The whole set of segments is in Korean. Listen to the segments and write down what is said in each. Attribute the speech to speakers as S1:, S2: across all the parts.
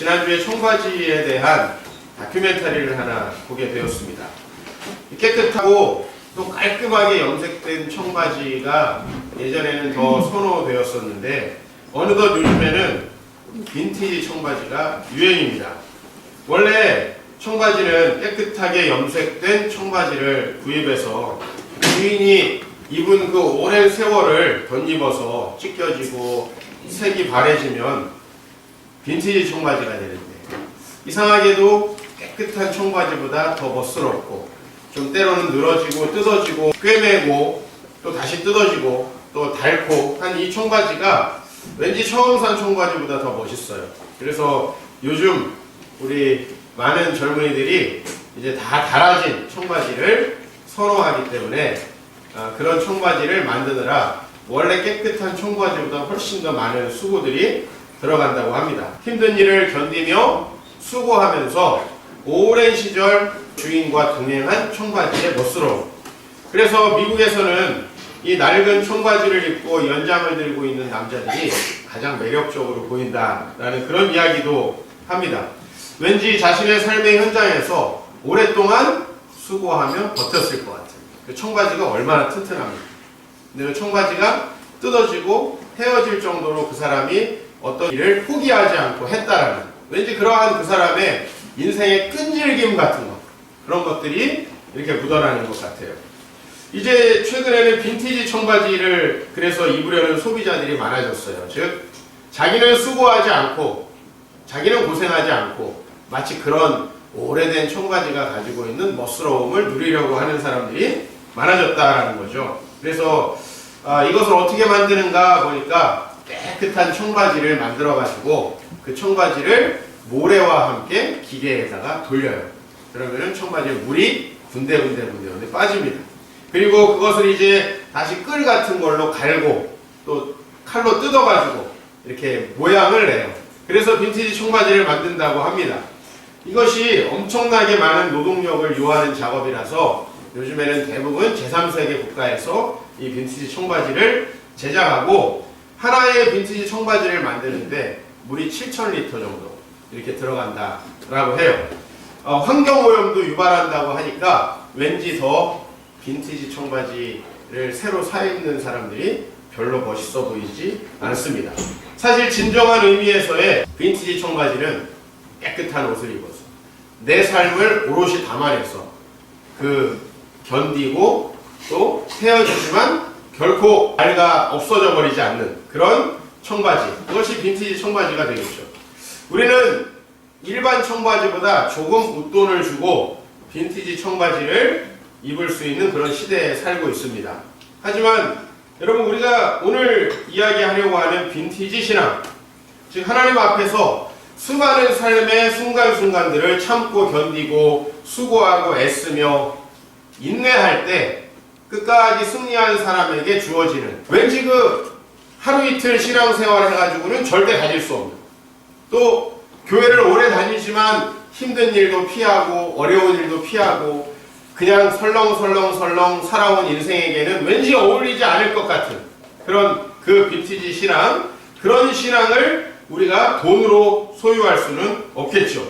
S1: 지난주에 청바지에 대한 다큐멘터리를 하나 보게 되었습니다. 깨끗하고 또 깔끔하게 염색된 청바지가 예전에는 더 선호되었었는데 어느덧 요즘에는 빈티지 청바지가 유행입니다. 원래 청바지는 깨끗하게 염색된 청바지를 구입해서 주인이 입은 그 오랜 세월을 덧입어서 찢겨지고 색이 바래지면 빈티지 청바지가 되는데, 이상하게도 깨끗한 청바지보다 더 멋스럽고 좀 때로는 늘어지고 뜯어지고 꿰매고 또 다시 뜯어지고 또 닳고 한 이 청바지가 왠지 처음 산 청바지보다 더 멋있어요. 그래서 요즘 우리 많은 젊은이들이 이제 다 달아진 청바지를 선호하기 때문에 그런 청바지를 만드느라 원래 깨끗한 청바지보다 훨씬 더 많은 수고들이 들어간다고 합니다. 힘든 일을 견디며 수고하면서 오랜 시절 주인과 동행한 청바지의 멋스러움. 그래서 미국에서는 이 낡은 청바지를 입고 연장을 들고 있는 남자들이 가장 매력적으로 보인다라는 그런 이야기도 합니다. 왠지 자신의 삶의 현장에서 오랫동안 수고하며 버텼을 것 같아요. 그 청바지가 얼마나 튼튼합니까? 근데 그 청바지가 뜯어지고 헤어질 정도로 그 사람이 어떤 일을 포기하지 않고 했다라는, 왠지 그러한 그 사람의 인생의 끈질김 같은 것, 그런 것들이 이렇게 묻어나는 것 같아요. 이제 최근에는 빈티지 청바지를 그래서 입으려는 소비자들이 많아졌어요. 즉 자기는 수고하지 않고 자기는 고생하지 않고 마치 그런 오래된 청바지가 가지고 있는 멋스러움을 누리려고 하는 사람들이 많아졌다라는 거죠. 그래서 이것을 어떻게 만드는가 보니까 깨끗한 청바지를 만들어 가지고 그 청바지를 모래와 함께 기계에다가 돌려요. 그러면은 청바지에 물이 군데군데 빠집니다. 그리고 그것을 이제 다시 끌 같은 걸로 갈고 또 칼로 뜯어가지고 이렇게 모양을 내요. 그래서 빈티지 청바지를 만든다고 합니다. 이것이 엄청나게 많은 노동력을 요하는 작업이라서 요즘에는 대부분 제3세계 국가에서 이 빈티지 청바지를 제작하고, 하나의 빈티지 청바지를 만드는데 물이 7,000리터 정도 이렇게 들어간다라고 해요. 환경오염도 유발한다고 하니까 왠지 더 빈티지 청바지를 새로 사 입는 사람들이 별로 멋있어 보이지 않습니다. 사실 진정한 의미에서의 빈티지 청바지는 깨끗한 옷을 입어서 내 삶을 오롯이 담아내서 견디고 또 헤어지지만 결코 알가 없어져 버리지 않는 그런 청바지, 그것이 빈티지 청바지가 되겠죠. 우리는 일반 청바지보다 조금 웃돈을 주고 빈티지 청바지를 입을 수 있는 그런 시대에 살고 있습니다. 하지만 여러분, 우리가 오늘 이야기하려고 하는 빈티지 신앙, 즉 하나님 앞에서 수많은 삶의 순간순간들을 참고 견디고 수고하고 애쓰며 인내할 때 끝까지 승리한 사람에게 주어지는, 왠지 그 하루 이틀 신앙생활을 해가지고는 절대 가질 수 없는, 또 교회를 오래 다니지만 힘든 일도 피하고 어려운 일도 피하고 그냥 설렁설렁 살아온 인생에게는 왠지 어울리지 않을 것 같은 그런 그 빈티지 신앙, 그런 신앙을 우리가 돈으로 소유할 수는 없겠죠.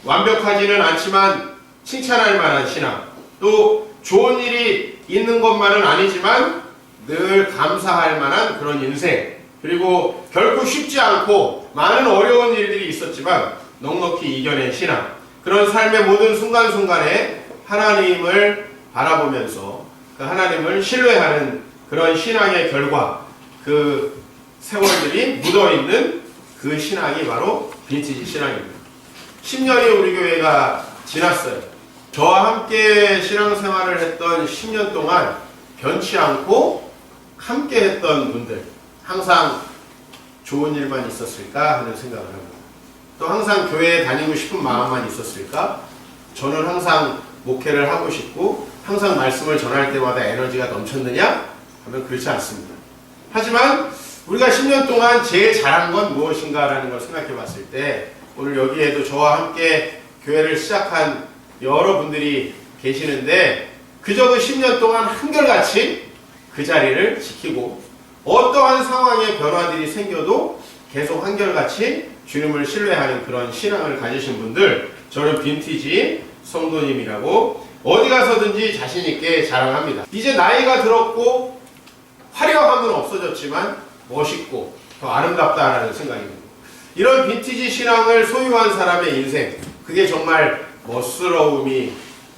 S1: 완벽하지는 않지만 칭찬할 만한 신앙, 또 좋은 일이 있는 것만은 아니지만 늘 감사할 만한 그런 인생, 그리고 결코 쉽지 않고 많은 어려운 일들이 있었지만 넉넉히 이겨낸 신앙, 그런 삶의 모든 순간순간에 하나님을 바라보면서 그 하나님을 신뢰하는 그런 신앙의 결과, 그 세월들이 묻어있는 그 신앙이 바로 빈티지 신앙입니다. 10년이 우리 교회가 지났어요. 저와 함께 신앙생활을 했던 10년 동안 변치 않고 함께 했던 분들, 항상 좋은 일만 있었을까 하는 생각을 합니다. 또 항상 교회에 다니고 싶은 마음만 있었을까? 저는 항상 목회를 하고 싶고 항상 말씀을 전할 때마다 에너지가 넘쳤느냐? 하면 그렇지 않습니다. 하지만 우리가 10년 동안 제일 잘한 건 무엇인가라는 걸 생각해 봤을 때, 오늘 여기에도 저와 함께 교회를 시작한 여러분들이 계시는데, 그저 그 10년 동안 한결같이 그 자리를 지키고 어떠한 상황의 변화들이 생겨도 계속 한결같이 주님을 신뢰하는 그런 신앙을 가지신 분들, 저는 빈티지 성도님이라고 어디 가서든지 자신 있게 자랑합니다. 이제 나이가 들었고 화려함은 없어졌지만 멋있고 더 아름답다라는 생각이 듭니다. 이런 빈티지 신앙을 소유한 사람의 인생, 그게 정말 멋스러움이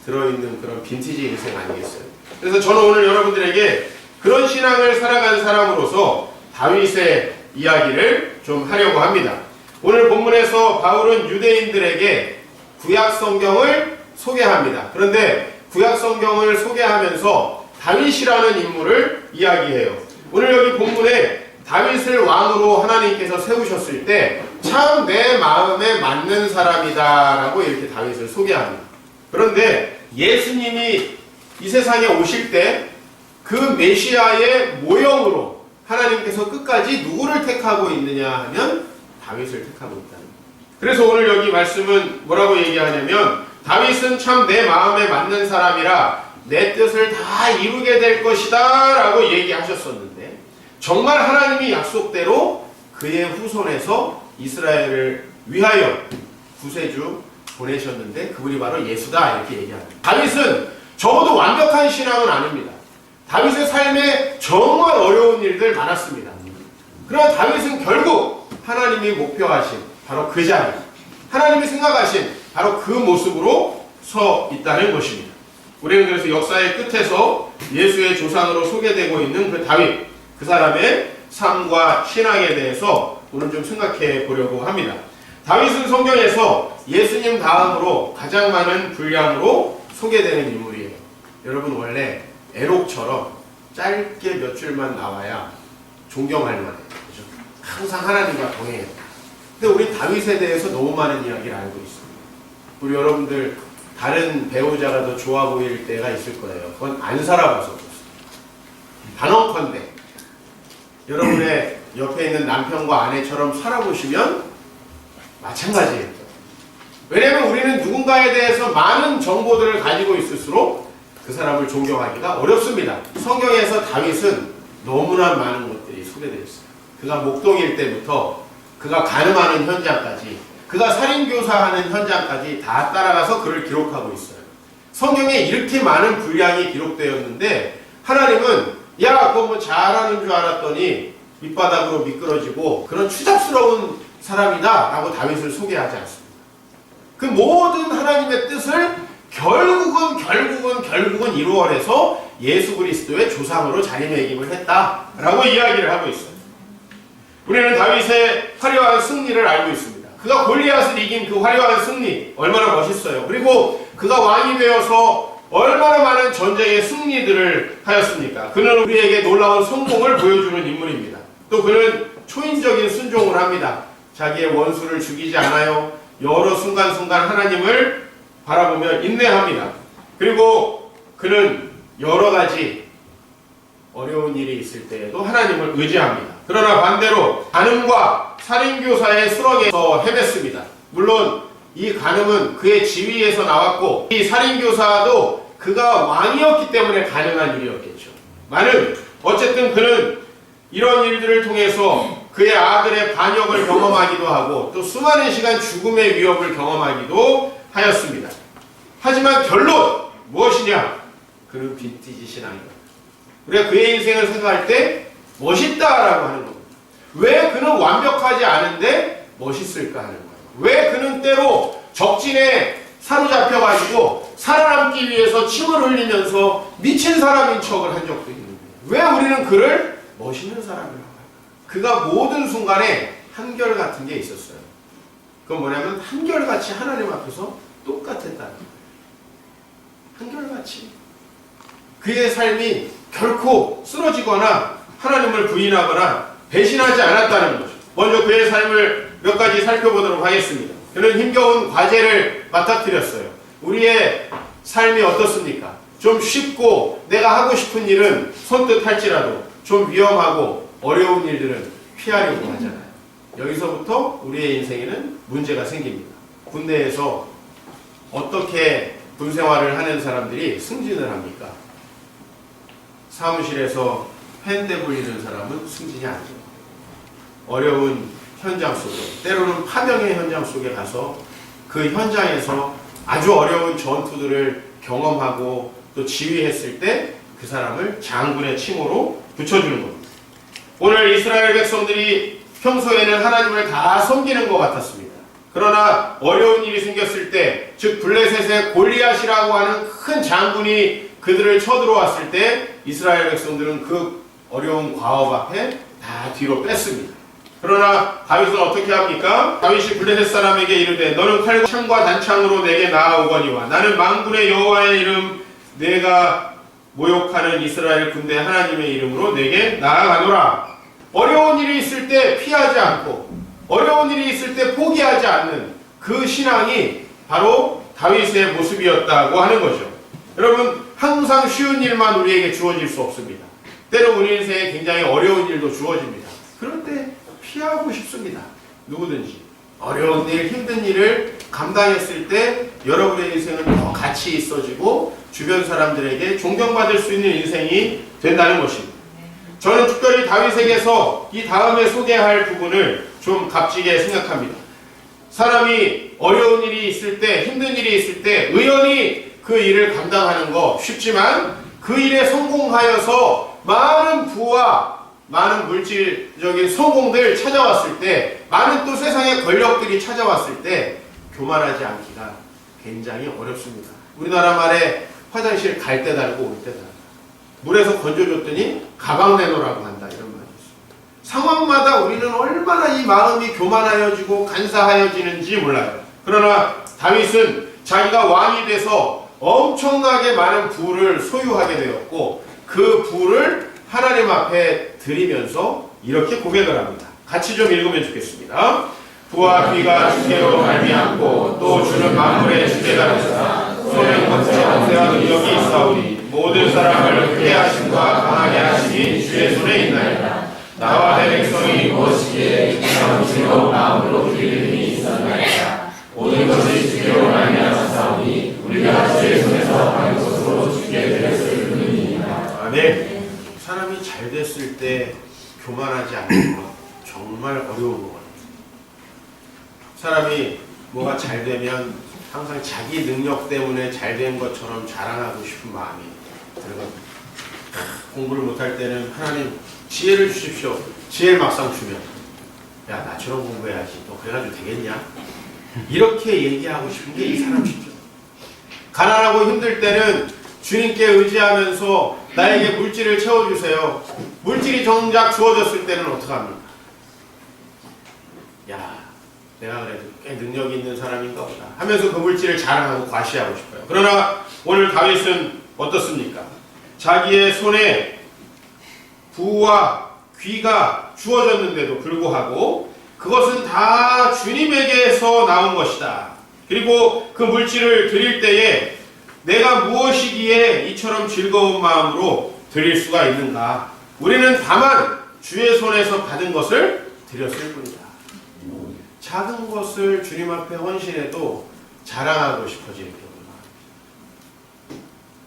S1: 들어있는 그런 빈티지 인생 아니겠어요? 그래서 저는 오늘 여러분들에게 그런 신앙을 살아간 사람으로서 다윗의 이야기를 좀 하려고 합니다. 오늘 본문에서 바울은 유대인들에게 구약 성경을 소개합니다. 그런데 구약 성경을 소개하면서 다윗이라는 인물을 이야기해요. 오늘 여기 본문에 다윗을 왕으로 하나님께서 세우셨을 때 참 내 마음에 맞는 사람이다 라고 이렇게 다윗을 소개합니다. 그런데 예수님이 이 세상에 오실 때 그 메시아의 모형으로 하나님께서 끝까지 누구를 택하고 있느냐 하면 다윗을 택하고 있다. 그래서 오늘 여기 말씀은 뭐라고 얘기하냐면 다윗은 참 내 마음에 맞는 사람이라 내 뜻을 다 이루게 될 것이다 라고 얘기하셨었는데 정말 하나님이 약속대로 그의 후손에서 이스라엘을 위하여 구세주 보내셨는데 그분이 바로 예수다 이렇게 얘기합니다. 다윗은 적어도 완벽한 신앙은 아닙니다. 다윗의 삶에 정말 어려운 일들 많았습니다. 그러나 다윗은 결국 하나님이 목표하신 바로 그 자리, 하나님이 생각하신 바로 그 모습으로 서 있다는 것입니다. 우리는 그래서 역사의 끝에서 예수의 조상으로 소개되고 있는 그 다윗, 그 사람의 삶과 신앙에 대해서 오늘 좀 생각해 보려고 합니다. 다윗은 성경에서 예수님 다음으로 가장 많은 분량으로 소개되는 인물이에요. 여러분 원래 에녹처럼 짧게 몇 줄만 나와야 존경할 만해요. 그렇죠? 항상 하나님과 동행해요. 근데 우리 다윗에 대해서 너무 많은 이야기를 알고 있습니다. 우리 여러분들 다른 배우자가 더 좋아 보일 때가 있을 거예요. 그건 안 살아봐서 그렇습니다. 단언컨대 여러분의 옆에 있는 남편과 아내처럼 살아보시면 마찬가지예요. 왜냐하면 우리는 누군가에 대해서 많은 정보들을 가지고 있을수록 그 사람을 존경하기가 어렵습니다. 성경에서 다윗은 너무나 많은 것들이 소개되어 있어요. 그가 목동일 때부터 그가 간음하는 현장까지, 그가 살인교사하는 현장까지 다 따라가서 그를 기록하고 있어요. 성경에 이렇게 많은 분량이 기록되었는데 하나님은 야 그거 뭐 잘하는 줄 알았더니 밑바닥으로 미끄러지고 그런 추잡스러운 사람이다 라고 다윗을 소개하지 않습니다. 그 모든 하나님의 뜻을 결국은 이루어내서 예수 그리스도의 조상으로 자리매김을 했다라고 이야기를 하고 있어요. 우리는 다윗의 화려한 승리를 알고 있습니다. 그가 골리앗을 이긴 그 화려한 승리 얼마나 멋있어요. 그리고 그가 왕이 되어서 얼마나 많은 전쟁의 승리들을 하였습니까? 그는 우리에게 놀라운 성공을 보여주는 인물입니다. 또 그는 초인적인 순종을 합니다. 자기의 원수를 죽이지 않아요. 여러 순간순간 하나님을 바라보며 인내합니다. 그리고 그는 여러 가지 어려운 일이 있을 때에도 하나님을 의지합니다. 그러나 반대로 간음과 살인교사의 수렁에서 헤맸습니다. 물론 이 간음은 그의 지위에서 나왔고 이 살인교사도 그가 왕이었기 때문에 가능한 일이었겠죠. 어쨌든 그는 이런 일들을 통해서 그의 아들의 반역을 경험하기도 하고 또 수많은 시간 죽음의 위협을 경험하기도 하였습니다. 하지만 결론 무엇이냐? 그는 빈티지 신앙이다. 우리가 그의 인생을 생각할 때 멋있다라고 하는 겁니다. 왜 그는 완벽하지 않은데 멋있을까 하는 거예요. 왜 그는 때로 적진에 사로잡혀가지고 살아남기 위해서 침을 흘리면서 미친 사람인 척을 한 적도 있는데 왜 우리는 그를 멋있는 사람이라고 할까? 그가 모든 순간에 한결같은 게 있었어요. 그건 뭐냐면 한결같이 하나님 앞에서 똑같았다는 거예요. 한결같이 그의 삶이 결코 쓰러지거나 하나님을 부인하거나 배신하지 않았다는 거죠. 먼저 그의 삶을 몇 가지 살펴보도록 하겠습니다. 그는 힘겨운 과제를 맡아뜨렸어요. 우리의 삶이 어떻습니까? 좀 쉽고 내가 하고 싶은 일은 선뜻 할지라도 좀 위험하고 어려운 일들은 피하려고 하잖아요. 여기서부터 우리의 인생에는 문제가 생깁니다. 군대에서 어떻게 군 생활을 하는 사람들이 승진을 합니까? 사무실에서 펜 대불리는 사람은 승진이 아니죠. 어려운 현장 속에, 때로는 파병의 현장 속에 가서 그 현장에서 아주 어려운 전투들을 경험하고 또 지휘했을 때 그 사람을 장군의 칭호로 붙여주는 겁니다. 오늘 이스라엘 백성들이 평소에는 하나님을 다 섬기는 것 같았습니다. 그러나 어려운 일이 생겼을 때, 즉 블레셋의 골리앗이라고 하는 큰 장군이 그들을 쳐들어왔을 때 이스라엘 백성들은 그 어려운 과업 앞에 다 뒤로 뺐습니다. 그러나 다윗은 어떻게 합니까? 다윗이 블레셋 사람에게 이르되 너는 칼과 창과 단창으로 내게 나아오거니와 나는 만군의 여호와의 이름 내가 모욕하는 이스라엘 군대 하나님의 이름으로 내게 나아가노라. 어려운 일이 있을 때 피하지 않고 어려운 일이 있을 때 포기하지 않는 그 신앙이 바로 다윗의 모습이었다고 하는 거죠. 여러분, 항상 쉬운 일만 우리에게 주어질 수 없습니다. 때로 우리 인생에 굉장히 어려운 일도 주어집니다. 그럴 때 피하고 싶습니다. 누구든지. 어려운 일, 힘든 일을 감당했을 때 여러분의 인생은 더 가치 있어지고 주변 사람들에게 존경받을 수 있는 인생이 된다는 것입니다. 저는 특별히 다윗에게서 이 다음에 소개할 부분을 좀 값지게 생각합니다. 사람이 어려운 일이 있을 때, 힘든 일이 있을 때 의연히 그 일을 감당하는 거 쉽지만 그 일에 성공하여서 많은 부와 많은 물질적인 성공들 찾아왔을 때, 많은 또 세상의 권력들이 찾아왔을 때 교만하지 않기가 굉장히 어렵습니다. 우리나라 말에 화장실 갈 때 달고 올 때 달고, 물에서 건져줬더니 가방 내놓으라고 한다, 이런 말이 있습니다. 상황마다 우리는 얼마나 이 마음이 교만하여지고 간사하여지는지 몰라요. 그러나 다윗은 자기가 왕이 돼서 엄청나게 많은 부를 소유하게 되었고 그 부를 하나님 앞에 드리면서 이렇게 고백을 합니다. 같이 좀 읽으면 좋겠습니다. 부와 귀가 주께로 말미암고 또 주는 만물의 주께가 되사 손에 권세와 능력이 있사오니 모든 사람을 크게 하심과 강하게 하심이 주의 손에 있나이다. 나와 내 백성이 무엇이기에 즐거운 마음으로 드릴 힘이 있었나이다. 모든 것이 주께로 말미암았사오니 우리가 주의 손에서 받은 것으로 주께 드렸을 뿐이니이다. 아멘. 사람이 잘 됐을 때 교만하지 않는 것 정말 어려운 것 같아요. 사람이 뭐가 잘 되면 항상 자기 능력 때문에 잘 된 것처럼 자랑하고 싶은 마음이 들거든요. 공부를 못할 때는 하나님 지혜를 주십시오. 지혜를 막상 주면 야, 나처럼 공부해야지. 너 그래가지고 되겠냐? 이렇게 얘기하고 싶은 게 이 사람이죠. 가난하고 힘들 때는 주님께 의지하면서 나에게 물질을 채워주세요. 물질이 정작 주어졌을 때는 어떡합니까? 야, 내가 그래도 꽤 능력이 있는 사람인가 보다 하면서 그 물질을 자랑하고 과시하고 싶어요. 그러나 오늘 다윗은 어떻습니까? 자기의 손에 부와 귀가 주어졌는데도 불구하고 그것은 다 주님에게서 나온 것이다. 그리고 그 물질을 드릴 때에 내가 무엇이기에 이처럼 즐거운 마음으로 드릴 수가 있는가? 우리는 다만 주의 손에서 받은 것을 드렸을 뿐이다. 작은 것을 주님 앞에 헌신해도 자랑하고 싶어지는 경우가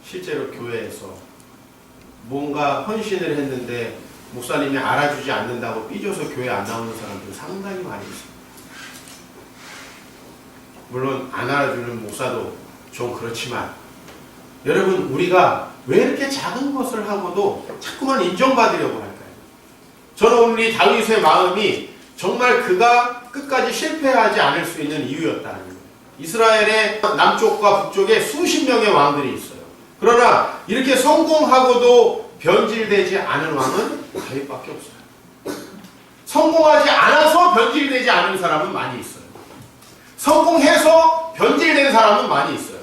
S1: 실제로 교회에서 뭔가 헌신을 했는데 목사님이 알아주지 않는다고 삐져서 교회 안 나오는 사람들 상당히 많이 있습니다. 물론 안 알아주는 목사도 좀 그렇지만 여러분, 우리가 왜 이렇게 작은 것을 하고도 자꾸만 인정받으려고 할까요? 저는 오늘 이 다윗의 마음이 정말 그가 끝까지 실패하지 않을 수 있는 이유였다는 거예요. 이스라엘의 남쪽과 북쪽에 수십 명의 왕들이 있어요. 그러나 이렇게 성공하고도 변질되지 않은 왕은 다윗밖에 없어요. 성공하지 않아서 변질되지 않은 사람은 많이 있어요. 성공해서 변질된 사람은 많이 있어요.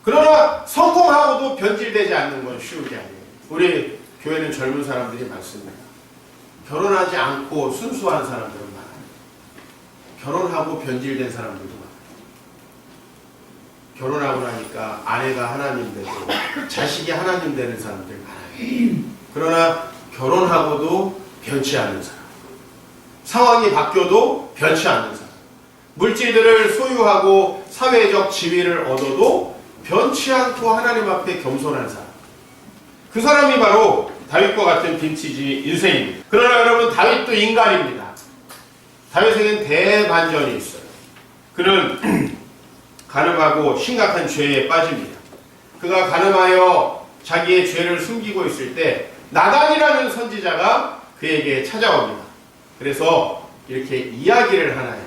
S1: 그러나 성공하고도 변질되지 않는 건 쉬운 게 아니에요. 우리 교회는 젊은 사람들이 많습니다. 결혼하지 않고 순수한 사람들은 많아요. 결혼하고 변질된 사람들도 많아요. 결혼하고 나니까 아내가 하나님 되고 자식이 하나님 되는 사람들 많아요. 그러나 결혼하고도 변치 않는 사람, 상황이 바뀌어도 변치 않는 사람, 물질들을 소유하고 사회적 지위를 얻어도 변치 않고 하나님 앞에 겸손한 사람, 그 사람이 바로 다윗과 같은 빈티지 인생입니다. 그러나 여러분, 다윗도 인간입니다. 다윗에겐 대반전이 있어요. 그는 간음하고 심각한 죄에 빠집니다. 그가 간음하여 자기의 죄를 숨기고 있을 때 나단이라는 선지자가 그에게 찾아옵니다. 그래서 이렇게 이야기를 하나 해요.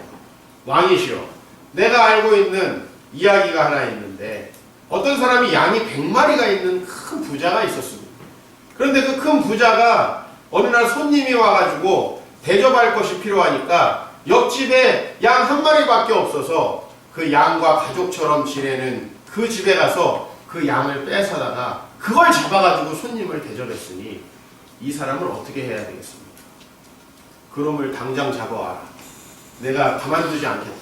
S1: 왕이시여, 내가 알고 있는 이야기가 하나 있는데 어떤 사람이 양이 100마리가 있는 큰 부자가 있었습니다. 그런데 그 큰 부자가 어느 날 손님이 와가지고 대접할 것이 필요하니까 옆집에 양 1마리밖에 없어서 그 양과 가족처럼 지내는 그 집에 가서 그 양을 뺏어다가 그걸 잡아가지고 손님을 대접했으니 이 사람을 어떻게 해야 되겠습니까? 그놈을 당장 잡아와라. 내가 가만두지 않겠다.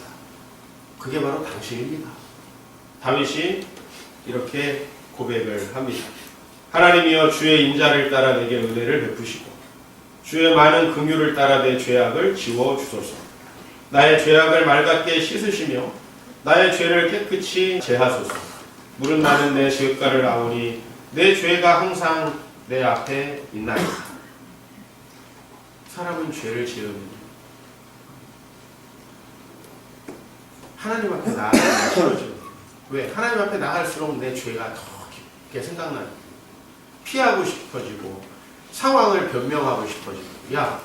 S1: 그게 바로 당신입니다. 다윗이 이렇게 고백을 합니다. 하나님이여, 주의 인자를 따라 내게 은혜를 베푸시고 주의 많은 긍휼을 따라 내 죄악을 지워주소서. 나의 죄악을 맑게 씻으시며 나의 죄를 깨끗이 제하소서. 물은 나는 내 죄가를 아오니 내 죄가 항상 내 앞에 있나이다. 사람은 죄를 지으면 하나님 앞에 나아가기 싫어져요. 왜? 하나님 앞에 나갈수록 내 죄가 더 깊게 생각나요. 피하고 싶어지고 상황을 변명하고 싶어지고, 야,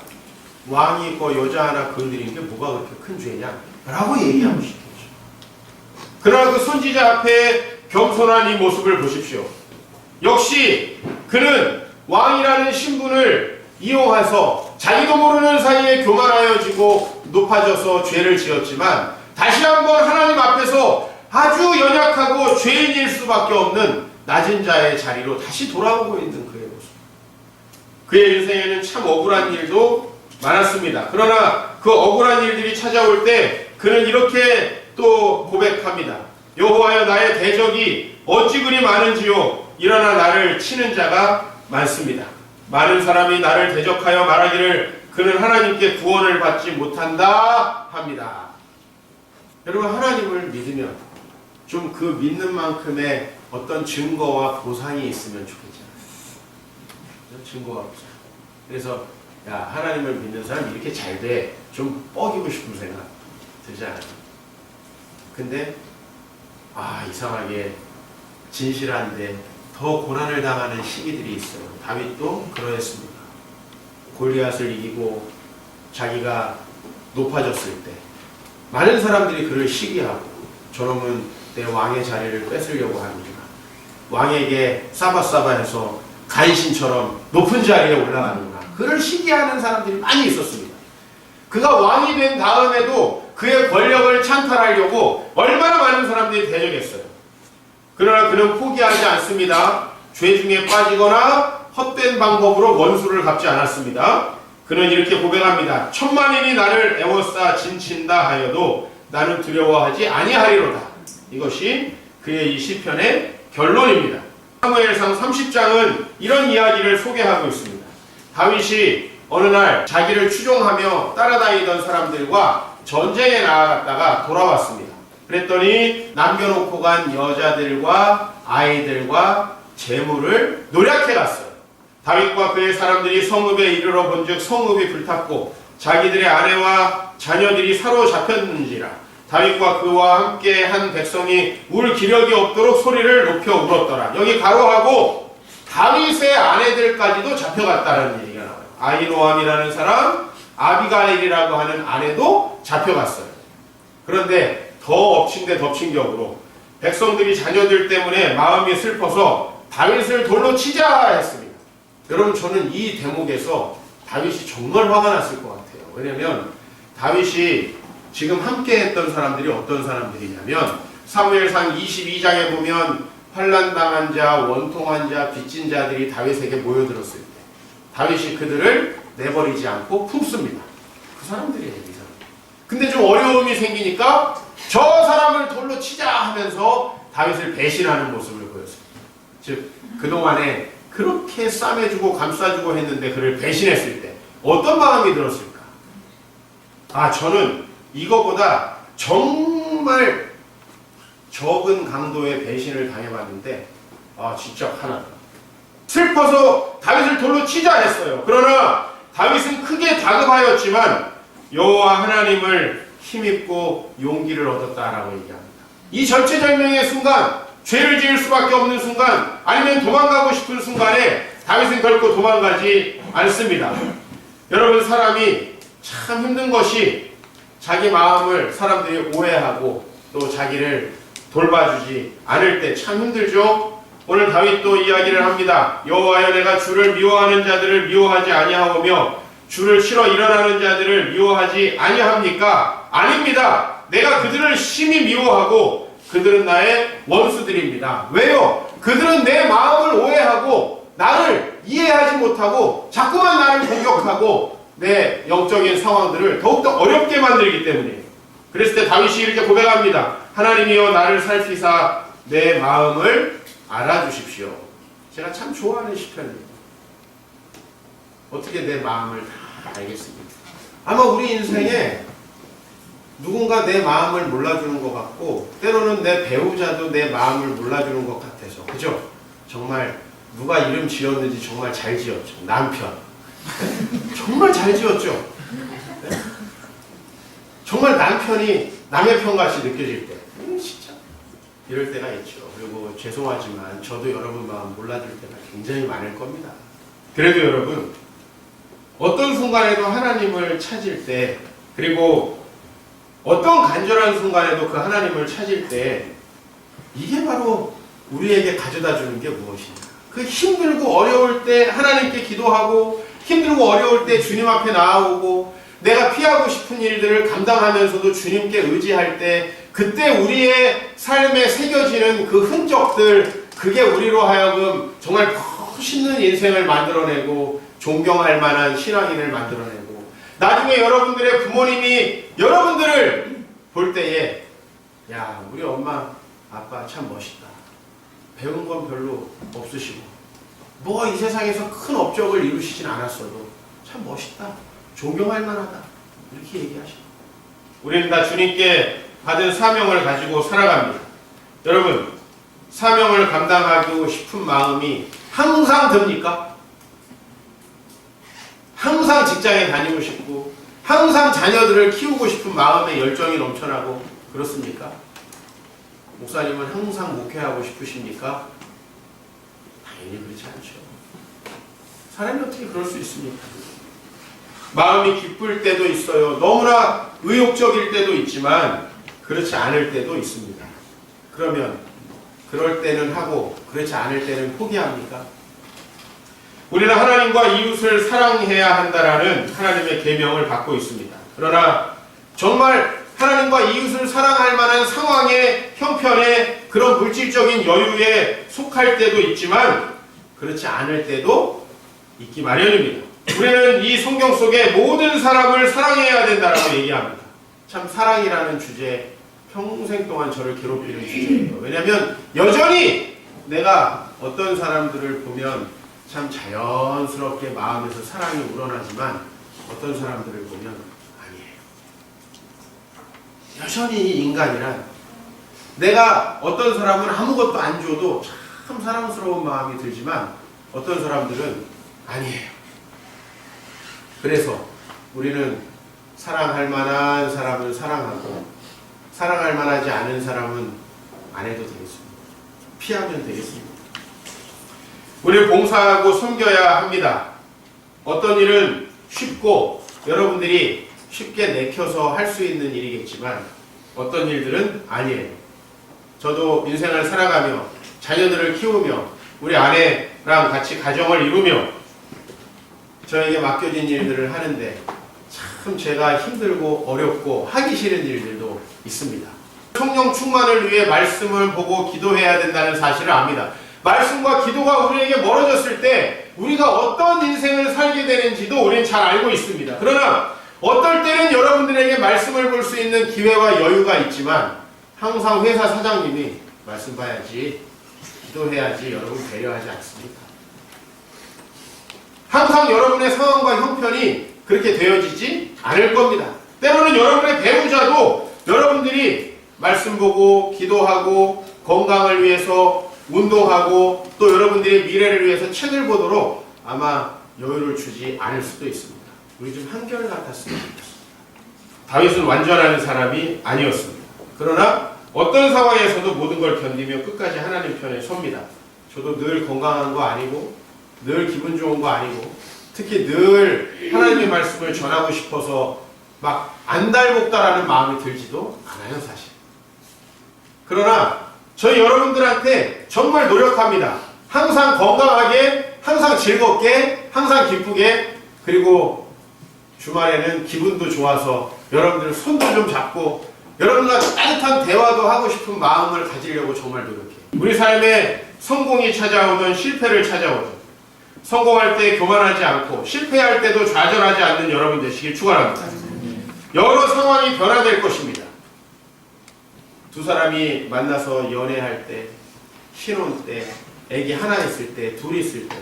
S1: 왕이 있고 여자 하나 건드린 게 뭐가 그렇게 큰 죄냐? 라고 얘기하고 싶어져. 그러나 그 선지자 앞에 겸손한 이 모습을 보십시오. 역시 그는 왕이라는 신분을 이용해서 자기도 모르는 사이에 교만하여지고 높아져서 죄를 지었지만 다시 한번 하나님 앞에서 아주 연약하고 죄인일 수밖에 없는 낮은 자의 자리로 다시 돌아오고 있는 그의 모습. 그의 인생에는 참 억울한 일도 많았습니다. 그러나 그 억울한 일들이 찾아올 때 그는 이렇게 또 고백합니다. 여호와여, 나의 대적이 어찌 그리 많은지요. 일어나 나를 치는 자가 많습니다. 많은 사람이 나를 대적하여 말하기를 그는 하나님께 구원을 받지 못한다 합니다. 여러분, 하나님을 믿으면 좀 그 믿는 만큼의 어떤 증거와 보상이 있으면 좋겠잖아요. 증거가 보상. 그래서 야, 하나님을 믿는 사람 이렇게 잘 돼. 좀 뻐기고 싶은 생각 들지 않아요? 근데 이상하게 진실한데 더 고난을 당하는 시기들이 있어요. 다윗도 그러했습니다. 골리앗을 이기고 자기가 높아졌을 때 많은 사람들이 그를 시기하고 저놈은 내 왕의 자리를 뺏으려고 하는구나. 왕에게 싸바싸바해서 간신처럼 높은 자리에 올라가는구나. 그를 시기하는 사람들이 많이 있었습니다. 그가 왕이 된 다음에도 그의 권력을 찬탈하려고 얼마나 많은 사람들이 대적했어요. 그러나 그는 포기하지 않습니다. 죄 중에 빠지거나 헛된 방법으로 원수를 갚지 않았습니다. 그는 이렇게 고백합니다. 천만인이 나를 애워싸 진친다 하여도 나는 두려워하지 아니하리로다. 이것이 그의 이 시편의 결론입니다. 사무엘상 30장은 이런 이야기를 소개하고 있습니다. 다윗이 어느 날 자기를 추종하며 따라다니던 사람들과 전쟁에 나아갔다가 돌아왔습니다. 그랬더니 남겨놓고 간 여자들과 아이들과 재물을 노략해 갔어요. 다윗과 그의 사람들이 성읍에 이르러 본즉 성읍이 불탔고 자기들의 아내와 자녀들이 사로잡혔는지라. 다윗과 그와 함께 한 백성이 울 기력이 없도록 소리를 높여 울었더라. 여기 가로하고 다윗의 아내들까지도 잡혀갔다는 얘기가 나와요. 아히노암이라는 사람, 아비가일이라고 하는 아내도 잡혀갔어요. 그런데 더 엎친 데 덮친 격으로 백성들이 자녀들 때문에 마음이 슬퍼서 다윗을 돌로 치자 했습니다. 여러분, 저는 이 대목에서 다윗이 정말 화가 났을 것 같아요. 왜냐하면 다윗이 지금 함께 했던 사람들이 어떤 사람들이냐면 사무엘상 22장에 보면 환난당한 자, 원통한 자, 빚진 자들이 다윗에게 모여들었을 때 다윗이 그들을 내버리지 않고 품습니다. 그 사람들이에요, 이 사람. 근데 좀 어려움이 생기니까 저 사람을 돌로 치자 하면서 다윗을 배신하는 모습을 보였습니다. 즉 그동안에 그렇게 싸매주고 감싸주고 했는데 그를 배신했을 때 어떤 마음이 들었을까? 저는 이거보다 정말 적은 강도의 배신을 당해봤는데 진짜 화나다. 슬퍼서 다윗을 돌로 치자 했어요. 그러나 다윗은 크게 다급하였지만 여호와 하나님을 힘입고 용기를 얻었다라고 얘기합니다. 이 절체절명의 순간, 죄를 지을 수밖에 없는 순간, 아니면 도망가고 싶은 순간에 다윗은 결코 도망가지 않습니다. 여러분, 사람이 참 힘든 것이 자기 마음을 사람들이 오해하고 또 자기를 돌봐주지 않을 때 참 힘들죠. 오늘 다윗도 이야기를 합니다. 여호와여, 내가 주를 미워하는 자들을 미워하지 아니하오며 주를 치러 일어나는 자들을 미워하지 아니합니까? 아닙니다. 내가 그들을 심히 미워하고 그들은 나의 원수들입니다. 왜요? 그들은 내 마음을 오해하고 나를 이해하지 못하고 자꾸만 나를 공격하고 내 영적인 상황들을 더욱더 어렵게 만들기 때문이에요. 그랬을 때 다윗이 이렇게 고백합니다. 하나님이여, 나를 살피사 내 마음을 알아주십시오. 제가 참 좋아하는 시편입니다. 어떻게 내 마음을 다 알겠습니까? 아마 우리 인생에 누군가 내 마음을 몰라주는 것 같고, 때로는 내 배우자도 내 마음을 몰라주는 것 같아서, 그죠? 정말 누가 이름 지었는지 정말 잘 지었죠. 남편. 정말 잘 지었죠. 네? 정말 남편이 남의 편같이 느껴질 때, 진짜 이럴 때가 있죠. 그리고 죄송하지만 저도 여러분 마음 몰라줄 때가 굉장히 많을 겁니다. 그래도 여러분, 어떤 순간에도 하나님을 찾을 때, 그리고 어떤 간절한 순간에도 그 하나님을 찾을 때, 이게 바로 우리에게 가져다 주는 게 무엇인가? 그 힘들고 어려울 때 하나님께 기도하고, 힘들고 어려울 때 주님 앞에 나아오고, 내가 피하고 싶은 일들을 감당하면서도 주님께 의지할 때, 그때 우리의 삶에 새겨지는 그 흔적들, 그게 우리로 하여금 정말 멋있는 인생을 만들어내고 존경할 만한 신앙인을 만들어내고, 나중에 여러분들의 부모님이 여러분들을 볼 때에, 야, 우리 엄마 아빠 참 멋있다, 배운 건 별로 없으시고 뭐 이 세상에서 큰 업적을 이루시진 않았어도 참 멋있다, 존경할 만하다, 이렇게 얘기하시고, 우리는 다 주님께 받은 사명을 가지고 살아갑니다. 여러분, 사명을 감당하고 싶은 마음이 항상 듭니까? 항상 직장에 다니고 싶고 항상 자녀들을 키우고 싶은 마음의 열정이 넘쳐나고 그렇습니까? 목사님은 항상 목회하고 싶으십니까? 당연히 그렇지 않죠. 사람이 어떻게 그럴 수 있습니까? 마음이 기쁠 때도 있어요. 너무나 의욕적일 때도 있지만 그렇지 않을 때도 있습니다. 그러면 그럴 때는 하고 그렇지 않을 때는 포기합니까? 우리는 하나님과 이웃을 사랑해야 한다라는 하나님의 계명을 받고 있습니다. 그러나 정말 하나님과 이웃을 사랑할 만한 상황의 형편에 그런 물질적인 여유에 속할 때도 있지만 그렇지 않을 때도 있기 마련입니다. 우리는 이 성경 속에 모든 사람을 사랑해야 된다라고 얘기합니다. 참 사랑이라는 주제, 평생 동안 저를 괴롭히는 주제예요. 왜냐하면 여전히 내가 어떤 사람들을 보면 참 자연스럽게 마음에서 사랑이 우러나지만 어떤 사람들을 보면 아니에요. 여전히 인간이란 내가 어떤 사람은 아무것도 안 줘도 참 사랑스러운 마음이 들지만 어떤 사람들은 아니에요. 그래서 우리는 사랑할 만한 사람은 사랑하고 사랑할 만하지 않은 사람은 안 해도 되겠습니다. 피하면 되겠습니다. 우리는 봉사하고 섬겨야 합니다. 어떤 일은 쉽고 여러분들이 쉽게 내켜서 할 수 있는 일이겠지만 어떤 일들은 아니에요. 저도 인생을 살아가며 자녀들을 키우며 우리 아내랑 같이 가정을 이루며 저에게 맡겨진 일들을 하는데 참 제가 힘들고 어렵고 하기 싫은 일들도 있습니다. 성령 충만을 위해 말씀을 보고 기도해야 된다는 사실을 압니다. 말씀과 기도가 우리에게 멀어졌을 때 우리가 어떤 인생을 살게 되는지도 우리는 잘 알고 있습니다. 그러나 어떨 때는 여러분들에게 말씀을 볼 수 있는 기회와 여유가 있지만 항상 회사 사장님이 말씀 봐야지, 기도해야지 여러분 배려하지 않습니다. 항상 여러분의 상황과 형편이 그렇게 되어지지 않을 겁니다. 때로는 여러분의 배우자도 여러분들이 말씀 보고 기도하고 건강을 위해서 운동하고 또 여러분들의 미래를 위해서 책을 보도록 아마 여유를 주지 않을 수도 있습니다. 우리 좀 한결같았으면 좋겠습니다. 다윗은 완전한 사람이 아니었습니다. 그러나 어떤 상황에서도 모든 걸 견디며 끝까지 하나님 편에 섭니다. 저도 늘 건강한 거 아니고 늘 기분 좋은 거 아니고 특히 늘 하나님의 말씀을 전하고 싶어서 막 안달복달하는 마음이 들지도 않아요, 사실. 그러나 저희 여러분들한테 정말 노력합니다. 항상 건강하게, 항상 즐겁게, 항상 기쁘게, 그리고 주말에는 기분도 좋아서 여러분들 손도 좀 잡고 여러분과 따뜻한 대화도 하고 싶은 마음을 가지려고 정말 노력해요. 우리 삶에 성공이 찾아오든 실패를 찾아오든 성공할 때 교만하지 않고 실패할 때도 좌절하지 않는 여러분 되시길 축원합니다. 여러 상황이 변화될 것입니다. 두 사람이 만나서 연애할 때, 신혼 때, 아기 하나 있을 때, 둘 있을 때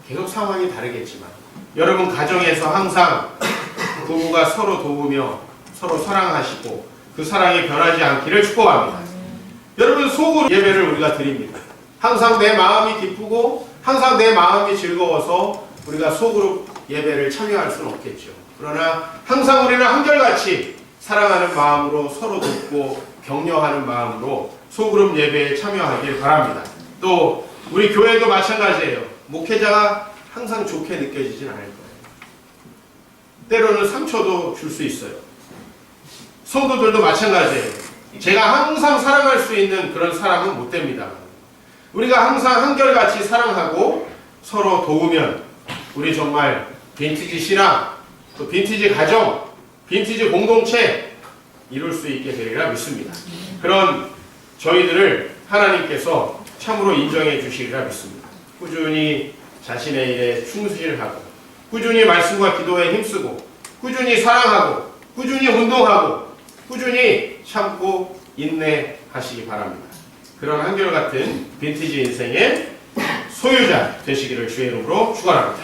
S1: 계속 상황이 다르겠지만 여러분 가정에서 항상 부부가 서로 도우며 서로 사랑하시고 그 사랑이 변하지 않기를 축복합니다. 여러분 속으로 예배를 우리가 드립니다. 항상 내 마음이 기쁘고 항상 내 마음이 즐거워서 우리가 속으로 예배를 참여할 수는 없겠죠. 그러나 항상 우리는 한결같이 사랑하는 마음으로 서로 돕고 격려하는 마음으로 소그룹 예배에 참여하길 바랍니다. 또 우리 교회도 마찬가지예요. 목회자가 항상 좋게 느껴지진 않을 거예요. 때로는 상처도 줄 수 있어요. 성도들도 마찬가지예요. 제가 항상 사랑할 수 있는 그런 사람은 못 됩니다. 우리가 항상 한결같이 사랑하고 서로 도우면 우리 정말 빈티지 신앙, 또 빈티지 가정, 빈티지 공동체 이룰 수 있게 되리라 믿습니다. 그런 저희들을 하나님께서 참으로 인정해 주시리라 믿습니다. 꾸준히 자신의 일에 충실하고 꾸준히 말씀과 기도에 힘쓰고 꾸준히 사랑하고 꾸준히 운동하고 꾸준히 참고 인내하시기 바랍니다. 그런 한결같은 빈티지 인생의 소유자 되시기를 주의 이름으로 축원합니다.